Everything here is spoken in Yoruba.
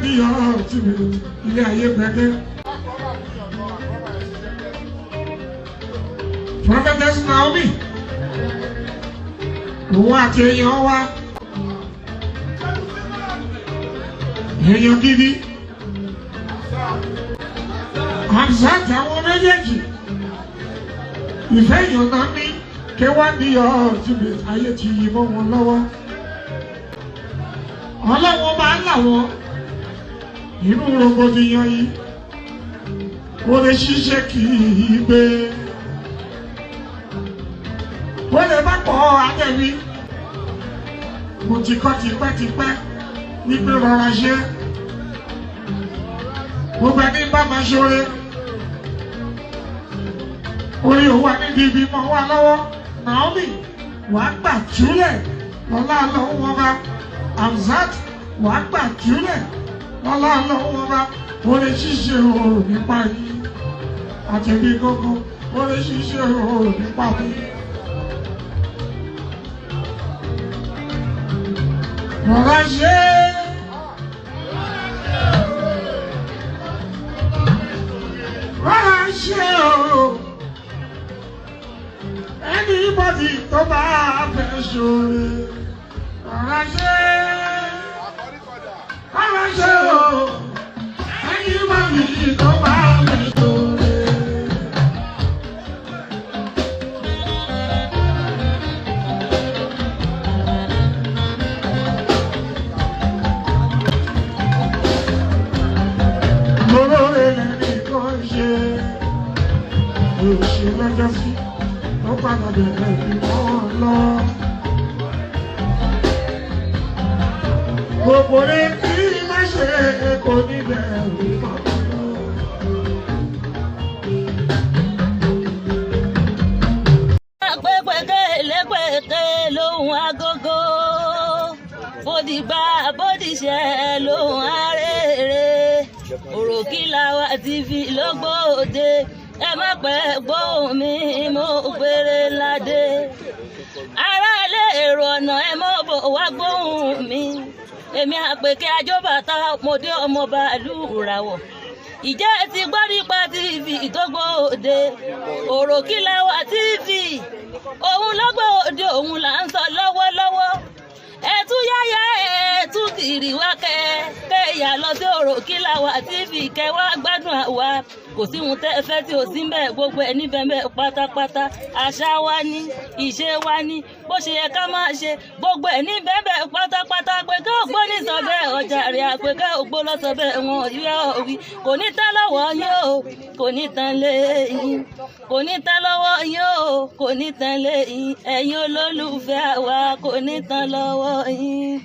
went the ultimate. Yeah, you better. Prophetess Naomi. What do you want? Èèyàn gidi Hamzat àwọn méjèèjì ìfẹ́ èèyàn náà ní kéwàá ní ultimate ayé ti yí mọ́ wọn lọ́wọ́ ọlọ́wọ́ máa ń làwọn inú rògbòdìyàn yìí ó lè ṣiṣẹ́ kì í gbé ó lè má pọ̀ adẹ́rí mo ti kọ́ tipẹ́tipẹ́ nígbè rọra ṣe gbogbo ẹni bá máa ṣoore orí òwò níbi ìbímọ wà lọ́wọ́ Naomi wà á gbà túlẹ̀ lọ́lá lọ́wọ́ wọn bá Hamzat wà á gbà túlẹ̀ lọ́lá lọ́wọ́ wọn bá orí ṣíṣe òòrùn nípa yìí àtẹ̀bí gógó orí ṣíṣe òòrùn nípa yìí. Rọra ṣe rọra ṣe o anybody tó bá fẹ́ ṣoore rọra ṣe o anybody tó bá fẹ́ ṣoore. Ṣe lọ́jọ́ sí ó padà bẹ̀rẹ̀ ìmọ̀ lọ. Gbogbo rẹ̀ kí má ṣe kò ní bẹ̀rẹ̀ ìmọ̀ lọ. Pẹ́pẹ́kẹ́ lẹ́pẹ́kẹ́ lóhùn agogo, bódìgbà bódìṣẹ́ lóhùn arére, Òròkìlà wa TV lógbòde. Ẹ má pẹ́ gbóhùn mi mo gbére ládé aráalé èrò ọ̀nà ẹ mọ́ bò wá gbóhùn mi èmi Àpèkẹ́ Ajóbàtà ọmọdé ọmọ bàálù ràwọ̀ ìjẹ́ ti gbọ́ nípa TV tó gbòde Òròkìlà wa TV òun lọ́gbòde òun là ń sọ lọ́wọ́lọ́wọ́ ẹ̀tún yáyá ẹ̀tún kiri wá kẹ́ẹ̀yà lọ sí Òròkìlà wa TV kẹwà gbádùn àwa kò sí ohun tẹ́ ẹ fẹ́ tí ò sí mbẹ́ gbogbo ẹ̀ níbẹ̀ mbẹ́ pátápátá àṣà wa ní ìṣe wa ní bó ṣe yẹ ká máa ṣe gbogbo ẹ̀ níbẹ̀ mbẹ́ pátápátá Àpèkẹ́ ògbó ní sọ bẹ́ẹ̀ ọjà rẹ̀ Àpèkẹ́ ògbó lọ sọ bẹ́ẹ̀ wọn yíyá òwì kò ní tán lọ́wọ́ yín o kò ní tán lé yín kò ní tán lọ́wọ́ yín o kò ní tán lé yín ẹ̀yin olólùfẹ́ àwa kò ní tán lọ́wọ́ yín.